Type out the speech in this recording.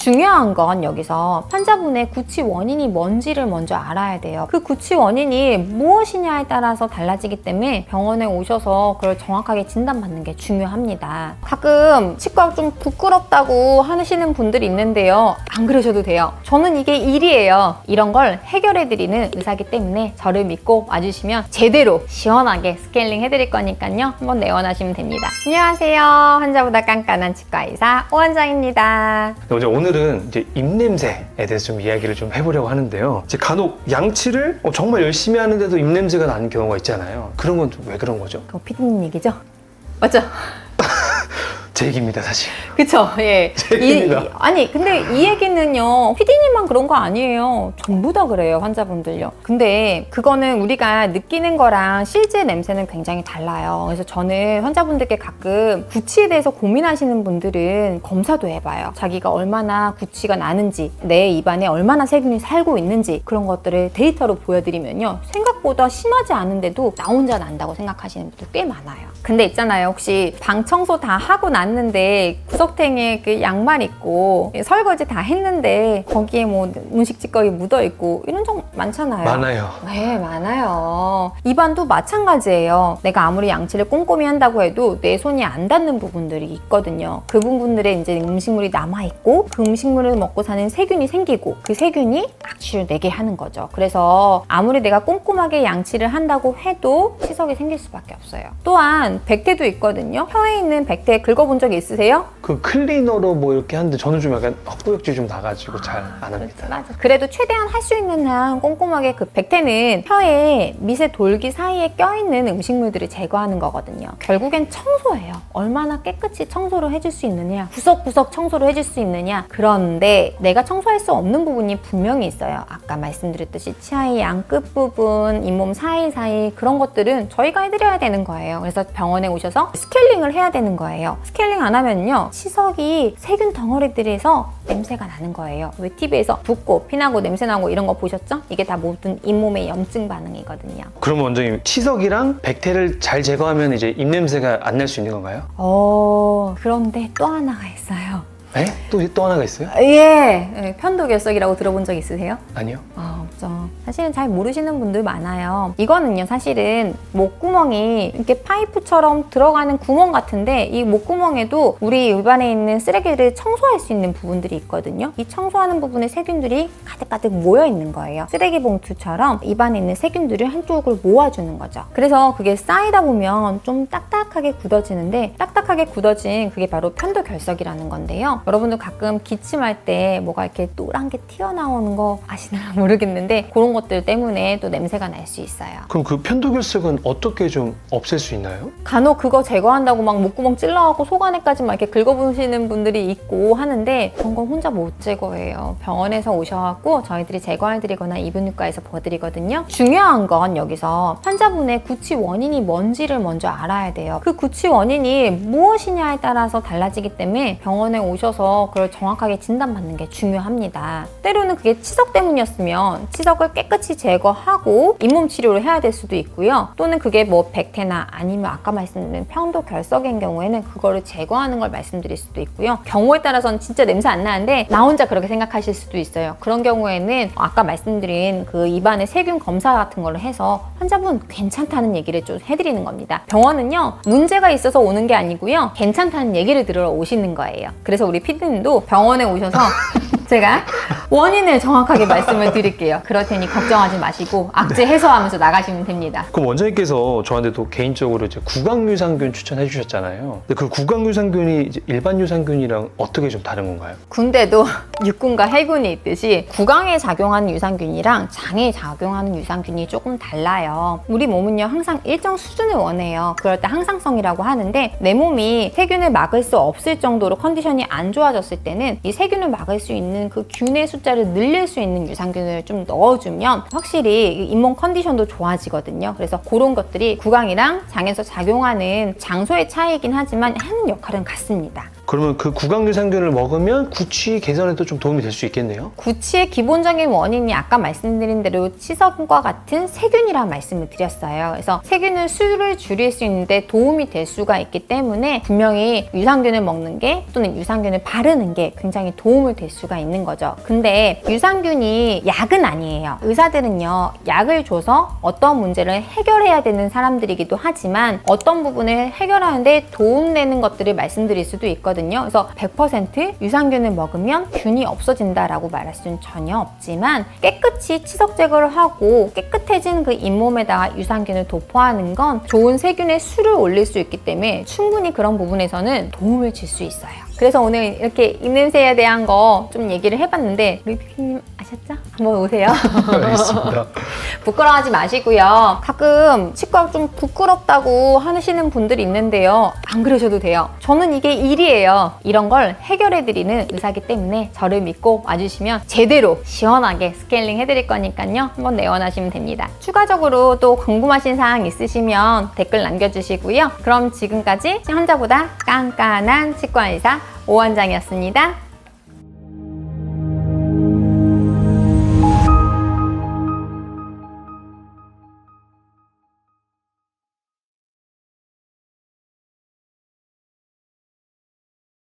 중요한 건 여기서 환자분의 구취 원인이 뭔지를 먼저 알아야 돼요. 그 구취 원인이 무엇이냐에 따라서 달라지기 때문에 병원에 오셔서 그걸 정확하게 진단받는 게 중요합니다. 가끔 치과 좀 부끄럽다고 하시는 분들이 있는데요. 안 그러셔도 돼요. 저는 이게 일이에요. 이런 걸 해결해드리는 의사이기 때문에 저를 믿고 와주시면 제대로 시원하게 스케일링 해드릴 거니까요. 한번 내원하시면 됩니다. 안녕하세요. 환자보다 깐깐한 치과의사 오원장입니다. 오늘은 이제 입냄새에 대해서 좀 이야기를 좀 해보려고 하는데요. 이제 간혹 양치를 정말 열심히 하는데도 입냄새가 나는 경우가 있잖아요. 그런 건 왜 그런 거죠? 그거 피디님 얘기죠? 맞죠? 제 얘기입니다, 사실. 그쵸, 예. 제 얘기입니다. 아니, 근데 이 얘기는요, 피디님만 그런 거 아니에요. 전부 다 그래요, 환자분들요. 근데 그거는 우리가 느끼는 거랑 실제 냄새는 굉장히 달라요. 그래서 저는 환자분들께 가끔 구취에 대해서 고민하시는 분들은 검사도 해봐요. 자기가 얼마나 구취가 나는지, 내 입안에 얼마나 세균이 살고 있는지 그런 것들을 데이터로 보여드리면요. 생각보다 심하지 않은데도 나 혼자 난다고 생각하시는 분들 꽤 많아요. 근데 있잖아요, 혹시 방 청소 다 하고 났는데 구석탱이에 그 양말 있고 설거지 다 했는데 거기에 뭐 음식 찌꺼기 묻어 있고 이런 적 많잖아요. 많아요. 네, 많아요. 입안도 마찬가지예요. 내가 아무리 양치를 꼼꼼히 한다고 해도 내 손이 안 닿는 부분들이 있거든요. 그 부분들에 이제 음식물이 남아있고 그 음식물을 먹고 사는 세균이 생기고 그 세균이 악취를 내게 하는 거죠. 그래서 아무리 내가 꼼꼼하게 양치를 한다고 해도 치석이 생길 수밖에 없어요. 또한 백태도 있거든요. 혀에 있는 백태 긁어본 적이 있으세요? 그 클리너로 뭐 이렇게 하는데 저는 좀 약간 헛구역질 좀 나가지고 잘 안 합니다. 맞아. 그래도 최대한 할 수 있는 한 꼼꼼하게 그 백태는 혀에 밑에 돌기 사이에 껴있는 음식물들을 제거하는 거거든요. 결국엔 청소예요. 얼마나 깨끗이 청소를 해줄 수 있느냐, 구석구석 청소를 해줄 수 있느냐. 그런데 내가 청소할 수 없는 부분이 분명히 있어요. 아까 말씀드렸듯이 치아의 양 끝부분, 잇몸 사이사이 그런 것들은 저희가 해드려야 되는 거예요. 그래서 병원에 오셔서 스케일링을 해야 되는 거예요. 스케일링 안 하면요, 치석이 세균 덩어리들에서 냄새가 나는 거예요. 왜 TV에서 붓고 피나고 냄새나고 이런 거 보셨죠? 이게 다 모든 잇몸의 염증 반응이거든요. 그러면 원장님, 치석이랑 백태를 잘 제거하면 이제 입냄새가 안 날 수 있는 건가요? 그런데 또 하나가 있어요. 네? 또 하나가 있어요? 예, 편도결석이라고 들어본 적 있으세요? 아니요. 없죠. 사실은 잘 모르시는 분들 많아요. 이거는요, 사실은 목구멍이 이렇게 파이프처럼 들어가는 구멍 같은데 이 목구멍에도 우리 입안에 있는 쓰레기를 청소할 수 있는 부분들이 있거든요. 이 청소하는 부분에 세균들이 가득가득 모여 있는 거예요. 쓰레기 봉투처럼 입안에 있는 세균들을 한쪽을 모아주는 거죠. 그래서 그게 쌓이다 보면 좀 딱딱하게 굳어지는데 딱딱하게 굳어진 그게 바로 편도결석이라는 건데요. 여러분들 가끔 기침할 때 뭐가 이렇게 노란 게 튀어나오는 거 아시나 모르겠는데 그런 것들 때문에 또 냄새가 날 수 있어요. 그럼 그 편도결석은 어떻게 좀 없앨 수 있나요? 간혹 그거 제거한다고 막 목구멍 찔러갖고 속안에까지 막 이렇게 긁어보시는 분들이 있고 하는데 그런 건 혼자 못 제거해요. 병원에서 오셔갖고 저희들이 제거해드리거나 이비인후과에서 봐드리거든요. 중요한 건 여기서 환자분의 구취 원인이 뭔지를 먼저 알아야 돼요. 그 구취 원인이 무엇이냐에 따라서 달라지기 때문에 병원에 오셔서 그걸 정확하게 진단받는 게 중요합니다. 때로는 그게 치석 때문이었으면 치석을 깨끗이 제거하고 잇몸 치료를 해야 될 수도 있고요. 또는 그게 뭐 백태나 아니면 아까 말씀드린 편도결석인 경우에는 그거를 제거하는 걸 말씀드릴 수도 있고요. 경우에 따라서는 진짜 냄새 안 나는데 나 혼자 그렇게 생각하실 수도 있어요. 그런 경우에는 아까 말씀드린 그 입안의 세균 검사 같은 걸 해서 환자분 괜찮다는 얘기를 좀 해드리는 겁니다. 병원은요, 문제가 있어서 오는 게 아니고요, 괜찮다는 얘기를 들으러 오시는 거예요. 그래서 우리 피디님도 병원에 오셔서 제가 원인을 정확하게 말씀을 드릴게요. 그럴 테니 걱정하지 마시고 악재 해소하면서 나가시면 됩니다. 그럼 원장님께서 저한테도 개인적으로 이제 구강유산균 추천해 주셨잖아요. 근데 그 구강유산균이 이제 일반 유산균이랑 어떻게 좀 다른 건가요? 군대도 육군과 해군이 있듯이 구강에 작용하는 유산균이랑 장에 작용하는 유산균이 조금 달라요. 우리 몸은요, 항상 일정 수준을 원해요. 그럴 때 항상성이라고 하는데 내 몸이 세균을 막을 수 없을 정도로 컨디션이 안 좋아졌을 때는 이 세균을 막을 수 있는 그 균의 숫자를 늘릴 수 있는 유산균을 좀 넣어주면 확실히 잇몸 컨디션도 좋아지거든요. 그래서 그런 것들이 구강이랑 장에서 작용하는 장소의 차이이긴 하지만 하는 역할은 같습니다. 그러면 그 구강유산균을 먹으면 구취 개선에도 좀 도움이 될 수 있겠네요. 구취의 기본적인 원인이 아까 말씀드린 대로 치석과 같은 세균이라는 말씀을 드렸어요. 그래서 세균은 수를 줄일 수 있는데 도움이 될 수가 있기 때문에 분명히 유산균을 먹는 게 또는 유산균을 바르는 게 굉장히 도움을 될 수가 있는 거죠. 근데 유산균이 약은 아니에요. 의사들은요, 약을 줘서 어떤 문제를 해결해야 되는 사람들이기도 하지만 어떤 부분을 해결하는데 도움되는 것들을 말씀드릴 수도 있거든요. 그래서 100% 유산균을 먹으면 균이 없어진다라고 말할 수는 전혀 없지만 깨끗이 치석 제거를 하고 깨끗해진 그 잇몸에다가 유산균을 도포하는 건 좋은 세균의 수를 올릴 수 있기 때문에 충분히 그런 부분에서는 도움을 줄 수 있어요. 그래서 오늘 이렇게 입냄새에 대한 거 좀 얘기를 해봤는데 우리 피디님 아셨죠? 한번 오세요. 알겠습니다. 부끄러워하지 마시고요. 가끔 치과 좀 부끄럽다고 하시는 분들이 있는데요. 안 그러셔도 돼요. 저는 이게 일이에요. 이런 걸 해결해드리는 의사기 때문에 저를 믿고 와주시면 제대로 시원하게 스케일링 해드릴 거니까요. 한번 내원하시면 됩니다. 추가적으로 또 궁금하신 사항 있으시면 댓글 남겨주시고요. 그럼 지금까지 환자보다 깐깐한 치과의사 오원장이었습니다.